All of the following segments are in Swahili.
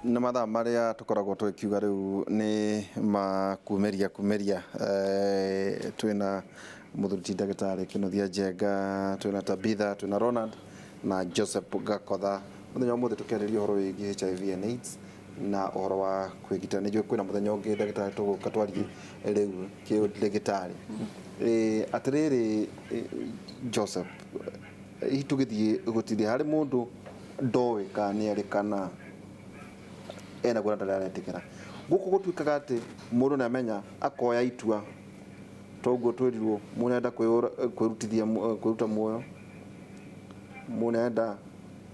na mathaa maria tukoragwo twikiuga riu ni makumeria twina muthuruti ndagitari Kinothia Njenga, twina Tabitha, twina Ronald na Joseph Gakotha. Muthenya umuthi tukeriria uhoro wigi HIV and AIDS na uhoro wa kwigita. Nijue kwina muthenya ungi ndagitari tuguka twarie riu kiundigitari atiriri Joseph itugithie gutithia hari mundu ndowe kana ari kana ena gura ndararetikira guku gutwikaga ati mundu namenya akoya itua toguo twirirwo munenda kwirutithia kwiruta muoyo, munenda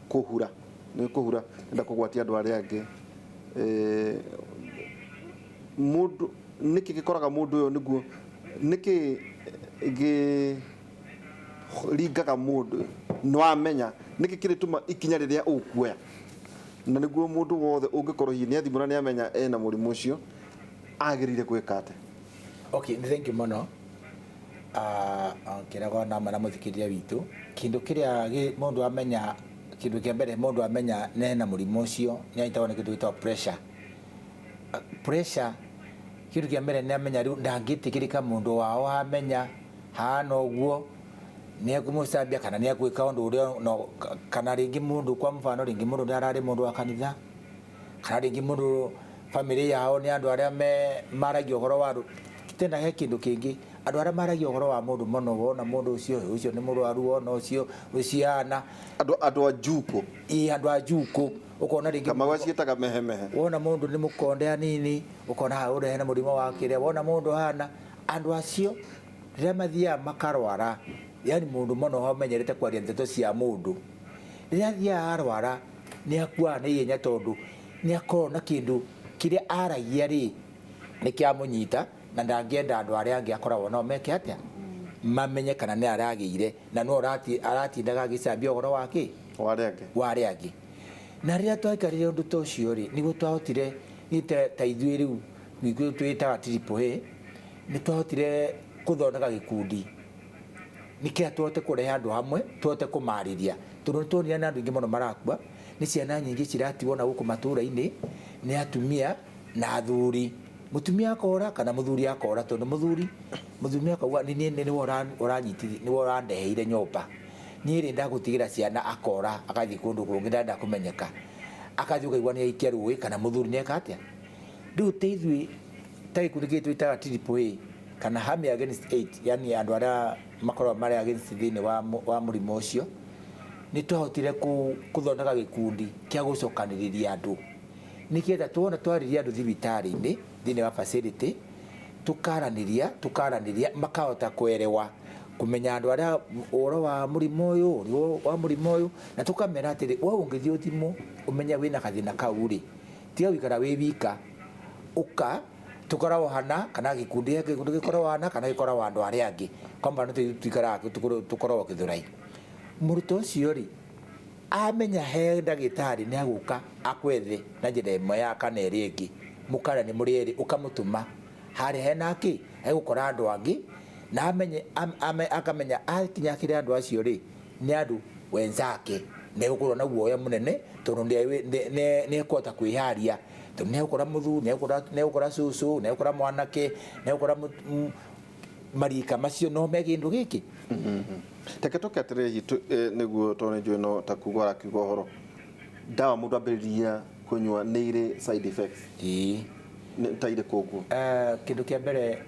kuhura ni kuhura nenda kugwatia andu aria angi mundu niki gikoraga mundu uyo niguo niki ringaga mundu no amenya niki kirituma ikinya riria ukuoya na niguo mundu wothe ungikorwo hi ni athimura ni amenya ena murimu ucio agirire gwika ate. Okay, thank you mono. Kirago na mara muthikiria witu kindu kiria mundu amenya kindu kia mbere mundu amenya nena murimu ucio ni aitagwo ni kindu gitwa pressure. Pressure kindu kia mbere ni amenya riu ndangitikirika mundu wao amenya hana uguo ni akumusambia kana ni agwika undu uria no kana ringi mundu kwa mfano ringi mundu ni arari mundu wa kanitha kana ringi mundu family yao ni andu aria maragio horo wa kitenda he kindu kingi andu aria maragio horo wa mundu mono wona mundu ucio ni murwaru wona ucio uciana andu ajuko andu ajuko ukona ringi kama wacietaga mehemehe wona mundu ni mukonde anini ukona ha uri hena murimo wa kiria wona mundu hana andu acio riria mathia makarwara yani mundu mono homenyerete kwaria ndeto cia mundu riria thia arwara ni akua ni yenya tondu ni akorwo na kindu kiria aragia ri ni kia munyita na ndangienda andu aria angi akoragwo no meke atia mamenye kana ni aragire na no aratindaga agicambia uhoro wake wari angi na riria twaikarire undu ta ucio ri niguo twahotire ni ta ithuĩ riu niguo twitaga ririku ni twahotire kuthondeka gikundi nikia tuote kurehe andu hamwe tuote kumariria tondu tuonia na andu ingi muno marakua ni ciana nyingi ciratiwona guku matura-ini ni atumia na athuri mutumia akora kana muthuri akora tondu muthuri akauga ni uranyitithia ni urandeheire nyomba ni ri ndagutigira ciana akora akathi kundu kungi ndenda kumenyeka akathi ukaigua ni aikia rui kana muthuri ni ekatia riu teithwi taikundi gitu itaga ririku kana harm against AIDS yani andu aria makorwo mari against thini wa murimu ucio ni twahotire kuthondeka gikundi kia gucokaniriria andu nikienda tuona twariria andu thibitari-ini thini wa facility tukaraniria makahota kwerewa kumenya andu aria uhoro wa murimu uyu na tukamera atiri we ungithii uthimu umenya wina kathina kau ri tiga wikara wi wika uka tukoragwo hana kana gikundi gikoragwo hana kana gikoragwo andu aria angi kwamba no tuikara tukoragwo kithurai muruto ucio ri amenya he ndagitari ni aguka akwethe na njira imwe ya kana iri ingi mukara ni murieri ukamutuma hari henaki egukora andu angi na amenye akamenya akinya kire andu acio ri ni andu wenzake ne gukorwo na guoya munene tondu ni ekota kwiharia tondu ni gukora muthu ni gukora cucu ni gukora mwanake ni gukora marika macio no me gindu giki teke toke atiri niguo tone njui no takugora kigohoro dawa mundu ambiriria kunywa ni iri side effects ni taire koguo kindu kia mbere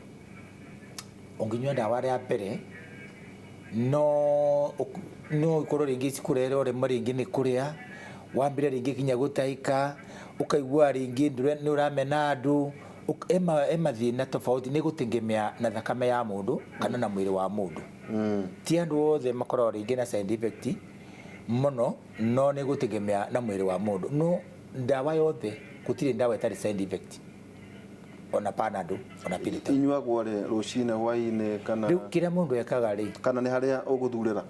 unginywa dawa ya mbere no ikorwo ringi cikurere ore maringi ni kuria wambire ringi kinya gutaika ukaigua ringi ni uramena andu ema thina tofauti ni gutengemea na thakame ya mundu kana na mwiri wa mundu ti andu othe makorwo ringi na side effect muno no ni gutengemea na mwiri wa mundu no ndawa yothe gutire ndawa itari side effect ona panado ona pilita inyuagwo ri rucine hwaini kana riu kira mundu ekaga ri kana ni haria uguthurira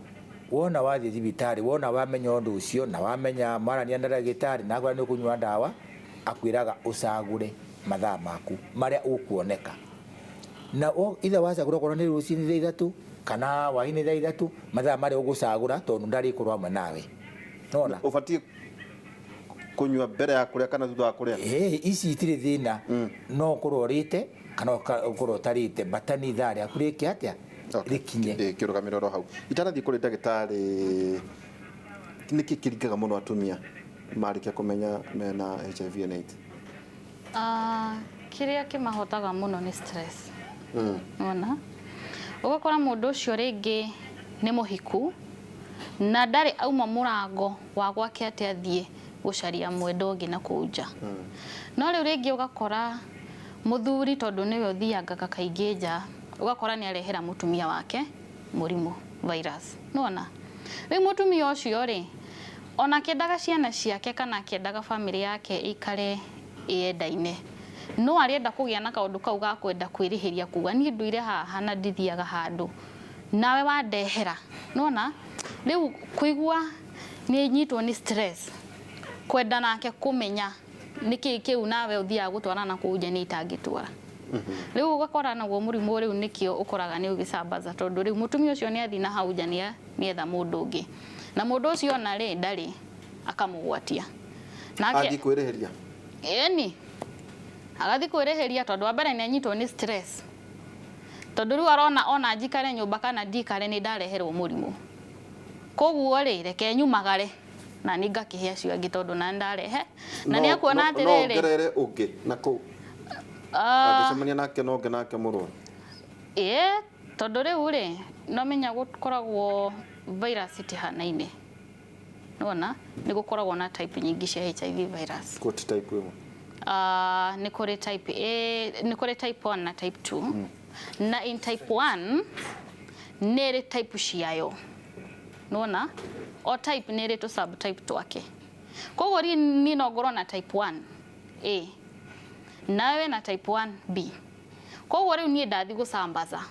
wona wathi thibitari wona wamenya undu ucio na wamenya marania na ndagitari na gwa ni kunywa ndawa akwiraga ucagure mathaa maku maria ukuoneka na itha wacagura korwo ni rucini thaa 3 kana waini thaa 3 mathaa maria ugucagura tondu ndari kurwa amwe nawe nona ubatie kunywa mbere ya kuria kana thutha wa kuria ici itire thina no kurorite kana kurotarite batani thari akurike atia rikinye kirugamiro ro hau itarathii kuri ndagitari niki kiringaga muno atumia marikia kumenya mena HIV and AIDS kiria kimahotaga muno ni stress ona ugakora mundu ucio ringi ni muhiku na ndari auma murango wa gwake ati athie gucaria mwendo ngi na kuja no riu ringi ugakora muthuri tondu niwe uthianga kaingi nja ugakora ni arehera mutumia wake murimu virus nona riu mutumia ucio ri ona kendaga ciana ciake kana kendaga family yake ikare iendaine no arienda kugia na kaundu kau ga kwenda kwirihiria kuga ni nduire haha na ndithiaga handu nawe wandehera nona riu kuigua ni nyitwo ni stress kwenda nake kumenya niki kiu nawe uthia gutwarana kuja ni itangitwara riu ugakora na gwo murimu riu nikio ukoraga ni ugisambaza tondu riu mutumia ucio ni athina hau ja ni etha mundu ungi na mundu ucio na ri ndari akamugwatia nake athi kwirihiria eni agathi kwirihiria tondu wa mbere ni anyitwo ni stress tondu riu arona ona njikare nyumba kana ndikare ni ndareherwo murimu koguo ri reke nyumagare na ninga kihia cio angi tondu na ndarehe na ni akuona atiriri no ngerere ungi na ku agicemania nake no nge nake murwa tondu riu ri no menya gukoragwo virus itihanaine nona ni gukoragwo na type nyingi cia HIV virus ko type imo ni kore type A ni kore type 1 na type 2 na in type 1 nere type ciayo nona o type nere to subtype twake koguo ri ni no ngorwo na type 1 A nawe na type 1 B koguo riu ni ndathi gusambaza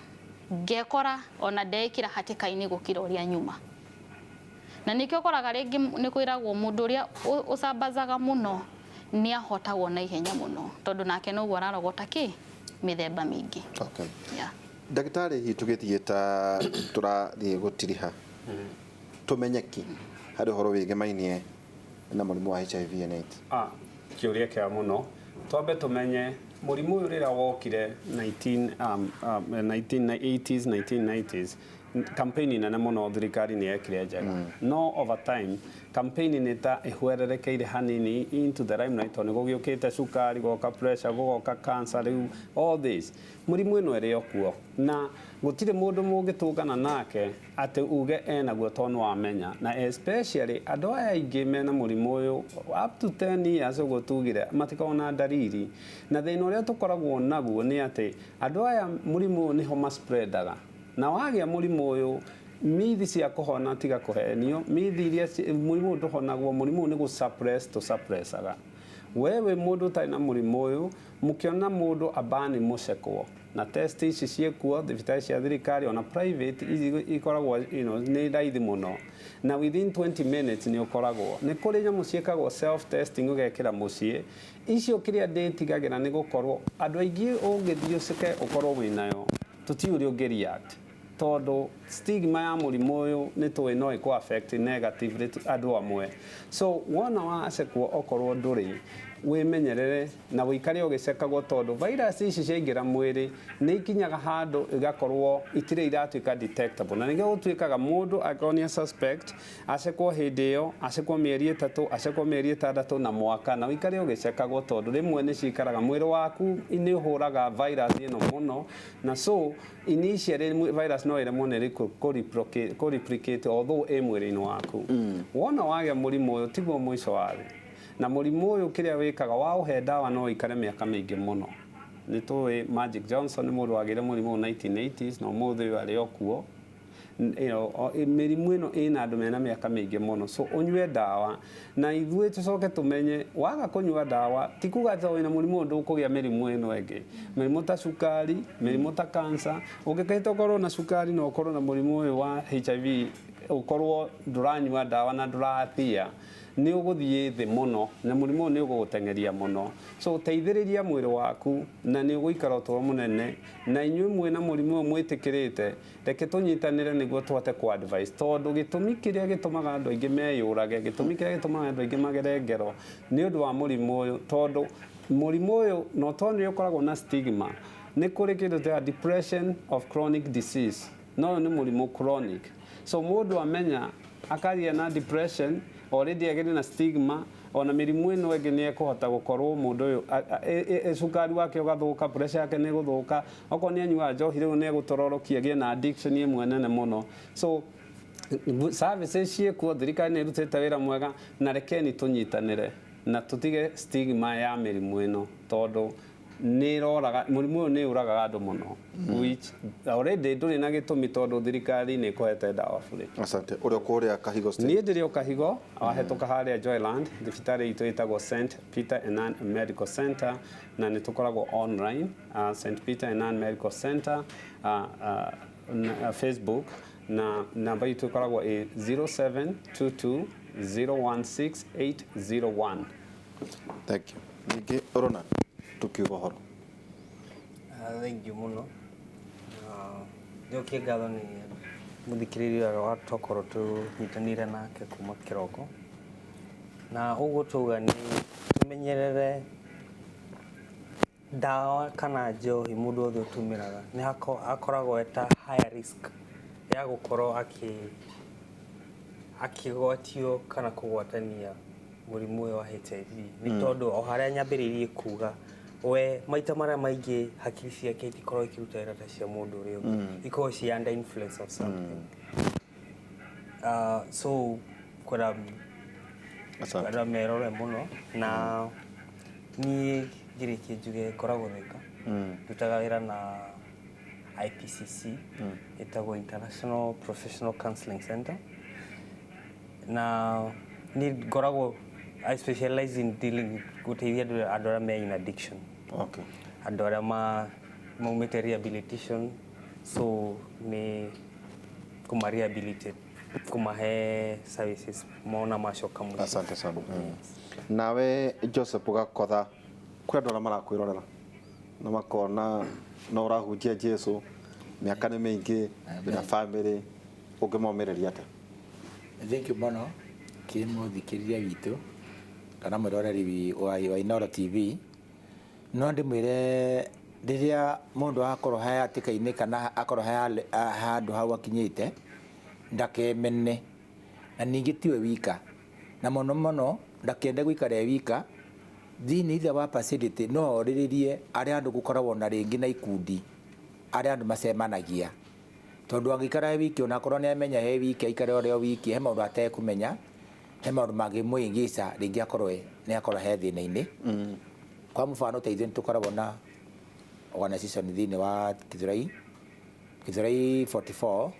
ngekora ona ndekira hatikaini gukira uria nyuma na nikio koraga ringi ni kwiragwo mundu uria usambazaga muno ni ahotagwo na ihenya muno tondu nake no ararogota ki mithemba mingi okay ndagitari hitugithie ta turathie gutiriha tumenyeki hari horo wigimainie na murimu wa HIV and AIDS kiuria kia muno twambe tumenye murimu uyu rira wokire 1980s 1990s campaign nene muno thirikari ni yekire njega no over time campaign ni ta ihwererekeire hanini into the limelight ni gugiukite sukari goka pressure goka cancer riu all this murimu ino eri okuo na gutire mundu mungitungana nake ati uge ena guo tonu wamenya na especially andu aya ingi mena murimu uyu up to 10 years ugutugire matikona dariri na thina uria tukoragwo naguo ni ati andu aya murimu ni homa spreadaga na wagia murimu uyu mithi cia kuhona tiga kuhenio mithi iria murimu nduhonagwo murimu ni suppressaga wewe mundu taina murimu uyu mukiona mundu abani mucekwo na test ici ciekuo thibitari cia thirikari ona private ikoragwo ni raithi muno na within 20 minutes ni ukoragwo ni kuri nyamu ciekagwo self testing ugekira mucie icio kiria nditigagira ni gukorwo andu aingi ungithio cike ukorwo winayo tutiuri ungiriact todo stigma ya murimu uyu ni tuwe no iko affect negatively andu amwe so wona wacekwo okorwo nduri wimenyerere na wikare ugicekagwo tondu virus ici ciingira mwiri ni ikinyaga handu igakorwo itire iratuika detectable na nige gutuikaga mundu akonia suspect acekwo hindi iyo acekwo mieri 3 acekwo mieri 6 na mwaka na wikare ugicekagwo tondu rimwe ni cikaraga mwiri waku ni uhuraga virus ino muno na so initially virus no ire muno ri ko replicate although e mwiri ino waku wona wagia murimu uyu tigwo mwisho wari na murimu uyu kiria wikaga wa uhe dawa no ikare miaka mingi muno ni tuwe Magic Johnson ni mundu wagire murimu 1980s no muthe ari okuo mirimu ino ina andu mena miaka mingi muno so unywe dawa na ithuĩ tucoke tumenye waga kunywa dawa tikuga ta wina murimu ndu kugia mirimu ino enge mirimu ta sukari mirimu ta cancer ungikaita korwo na sukari no korwo na murimu uyu wa HIV ukorwo nduranyua ndawa na ndurathia ni uguthie thi muno na murimu ni ugutengeria muno so teithiriria mwiri waku na ni uguikara utoro munene na inyue mwina murimu mwitikirite reke tunyitanire niguo twote ku advice tondu gitumi kiria gitumaga andu aingi meyurage gitumi kiria gitumaga andu aingi magere ngero ni undu wa murimu uyu tondu murimu uyu no tondu ukoragwo na stigma ni kuri kindu ta depression of chronic disease no ni murimu chronic so mundu amenya akaria na depression already agere na stigma ona mirimu ino ege ni ekuhota gukorwo mundu uyu sukari wake ugathuka pressure yake ni guthuka oko ni anyua njohi riu ni gutororokia gie na addiction imwe nene muno so services ciekuo thirikari ni irutite wira mwega na rekeni tunyitanire na tutige stigma ya mirimu ino tondu ni roraga murimu ni uraga andu muno which already nduri na gitumi tondu thirikari ni kohete dawa bure. Asante. Urio kuria Kahigo State? Ni ndiri o Kahigo ahetoka haria Joyland thibitari itu itagwo St Peter and Ann Medical Center na ni tukoragwo online St Peter and Ann Medical Center Facebook na namba itu tukoragwo 0722016801. Thank you. Nige Ronald tukiuga horo. Thank you muno. Njokie ngatho ni muthikiriria wa tokoro tunyitanire nake kuma kiroko na uguo tuga ni tumenyerere dawa kana njohi mundu othe utumiraga ni akoragwo eta high risk ya gukorwo akigwatio kana kugwatania murimu wa HIV ni tondu o haria nyambiririe kuga we maita mara maingi hakiri ciake itikorwo ikiruta irata cia mundu uri ikorwo ci under influence of something so kwara merore muno na ni ngiriki njuge koragwo thika ndutaga wira na IPCC itagwo International Professional Counseling Center na ni koragwo I specialize in dealing with andu me in addiction. Okay. Andu aria maumite rehabilitation so ni kuma rehabilitate kumahe services mona macoka mu. Asante sana. Nawe Joseph Gakotha kuri andu aria marakwirorera na makona no urahunjia Jesu miaka ni mingi na family ungimomereria ata? Thank you muno kimuthikiriria witu kana mwiroreri wa Inoro TV no ndimwire riria mundu akorwo hayatikaine kana akorwo handu hau akinyite ndakemene na ningi tiwe wika na muno ndakende gwikara wika thini ithe wa facility no riririe ari andu gukoragwo na ringi na ikundi ari andu macemanagia tondu angikara wiki ona korwo ni amenya he wiki aikare ore wiki he maundu atekumenya he maundu magimwingica ringi akorwo ni akorwo he thina-ini kwa mfano ta ithuĩ tukoragwo na organization thini wa Kithurai 44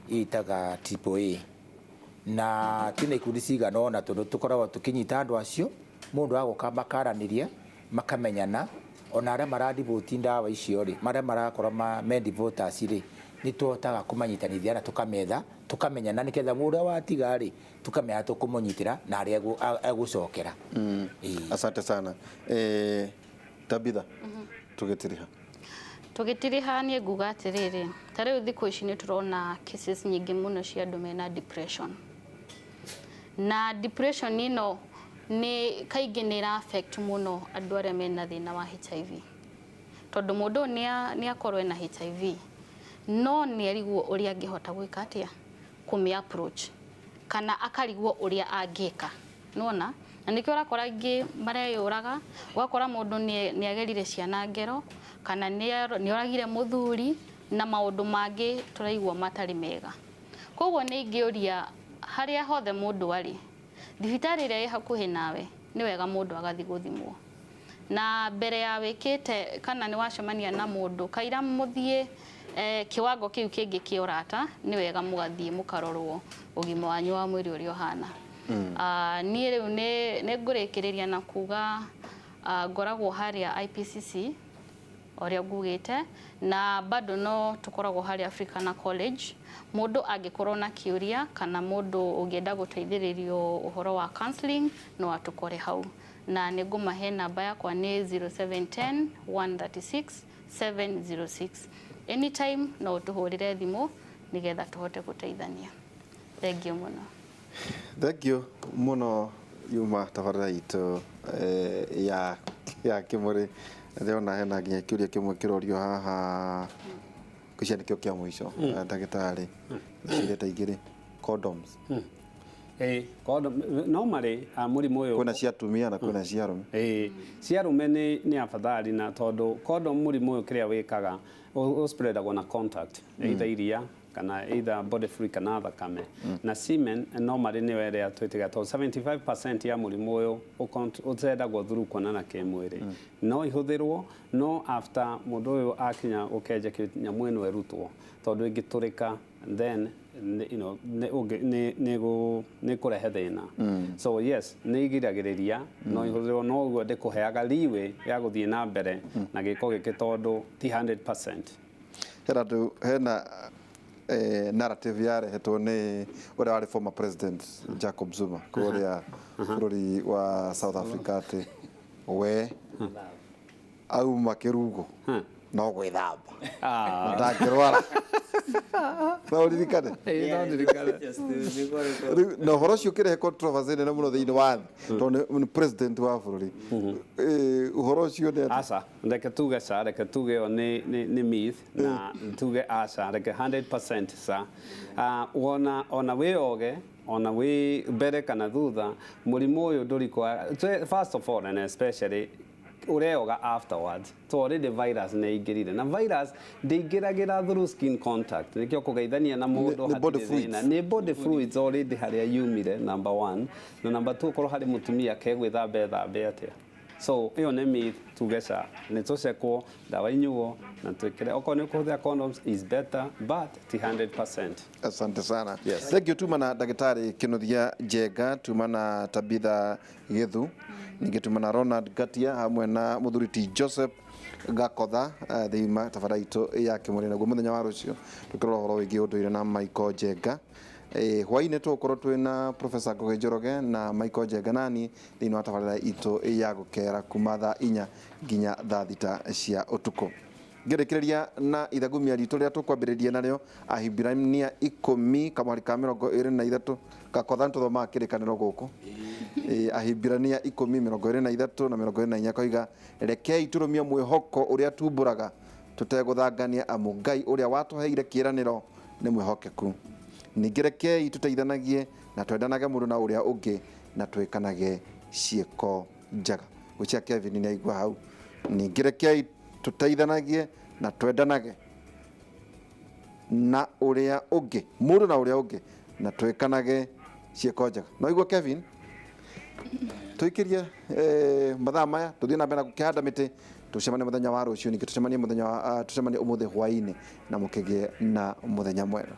itaga AAA na tina ikundi cigana ona tondu tukoragwo tukinyita andu acio mundu agoka makaraniria makamenyana ona aria maradivoti ndawa icio ri maria marakorwo me devotees ri ni tuhotaga kumanyitanithia na tukametha tukamenyana niketha mundu watiga ri tukamenya tukumunyitira na aria agucokera. Asante sana. Tabitha tugitiriha ni nguga atiriri tariu thiku ici ni turona cases nyingi muno cia andu mena depression na depression ino ni kaingi ni ra affect muno andu aria mena thina wa HIV tondu mundu ni akorwo na HIV no ni erigwo uria angihota gwika atia kumi approach kana akarigwo uria angika nona na nikio urakora ingi mareyuraga ugakora mundu ni agerire ciana ngero kana ni oragire muthuri na maundu mangi turaigwa matari mega koguo ni ingiuria haria hothe mundu ari thibitari ria i hakuhi nawe ni wega mundu agathi guthimwo na mbere ya wikite kana ni wacemania na mundu kaira muthie kiwango kiu kingi kiorata ni wega mugathie mukarorwo ugima wanyu wa mwiri uri ohana. Ni riu ni ngurikiriria na kuga ngoragwo haria IPCC oria ngugite na bado no tukoragwo hari Africana College mundu angikorwo na kiuria kana mundu ungienda guteithiririo uhoro wa counseling no atukore hau na ningumahe namba yakwa ni 0710 136 706 anytime no tuhurire thimu nigetha tuhote guteithania. Thank you muno. Thank you muno yuma tabarira itu ya kimuri ndiona hena nginya kiuria kimwe kirorio haha kucia nikio kia mwisho ndagitari ciria ta igiri condoms condom normally murimu uyu kuna cia tumia na kuna cia arume cia arume ni afadhali na tondu condom murimu uyu kiria wikaga spreadagwo na contact either iria kana either body fluid kana thakame na semen normally ni were twitiga to 75% ya murimu uyu utsendagwo through kuonana kimwiri no ihuthirwo no after mundu uyu akinya ukenja kinyamu ino erutwo tondu ingiturika then you know ne kurehe thina so yes ni igiragiriria no ihuthirwo no uguo ndikuheaga liwe ya guthie na mbere na giko giki tondu ti 100%. Hena narrative yarehetwo ni uria wari former president Jacob Zuma kuria bururi wa South Africa ati we auma kirugo no gwithamba ndangirwara no ririkane no horo cio kirehe controversy nene muno thiini wa tondu president wa bururi uhoro cio ni asa ndeke tuge sa ndeke tuge o ni myth na tuge asa ndeke 100% sa ona we oge ona we mbere kana thutha murimu uyu ndurikwa first of all and especially ureoga afterwards so already virus ne igirire na virus ndigiragira through skin contact nikio kugeithania na mundu hatirina ni body fluids already haria yumire number 1 na number 2 korwo hari mutumia kegwithambe atia so iyo ne myth tugesa ne tucekwo dawa inyuo na twikire okone kuhuthia condoms is better but ti 100%. Asante sana. Yes. Thank you tumana dagitari Kinuthia Njenga tumana Tabitha Githu ningitumana Ronald Gatia hamwe na muthuriti Joseph Gakotha thima tabara itu ya kimuri naguo muthenya wa rucio tukirora horo wingi unduire na Michael Njenga hwaine tukorwo twina Professor Ngugi Njoroge na Michael Njenga nani thiini wa tabarira itu ya gukera kuma thaa 4 nginya thaa 6 cia utuku ngerekereria na ithagumia ritu ria tukwambiriria naryo ahibirania 10 kamari ka 23 Gakotha ntuthoma kirikaniro guku ahibirania 10 23 na 24 koiga rekei turumia mwihoko uria tumburaga tuteguthangania amu Ngai uria watuheire kiraniro ni mwihokeku ningerekei tuteithanagie na twendanage mundu na uria ungi na twikanage cieko njaga gucia Kevin ni aigua hau ningerekei tuteithanagie na twendanage na uria ungi mundu na uria ungi na twikanage cieko njaga no igua Kevin tuikirie mathaa maya tuthie na mbere gukihanda miti tucemanie muthenya wa rucio ningi tucemanie muthenya tucemanie umuthi hwaini na mukigie na muthenya mwega.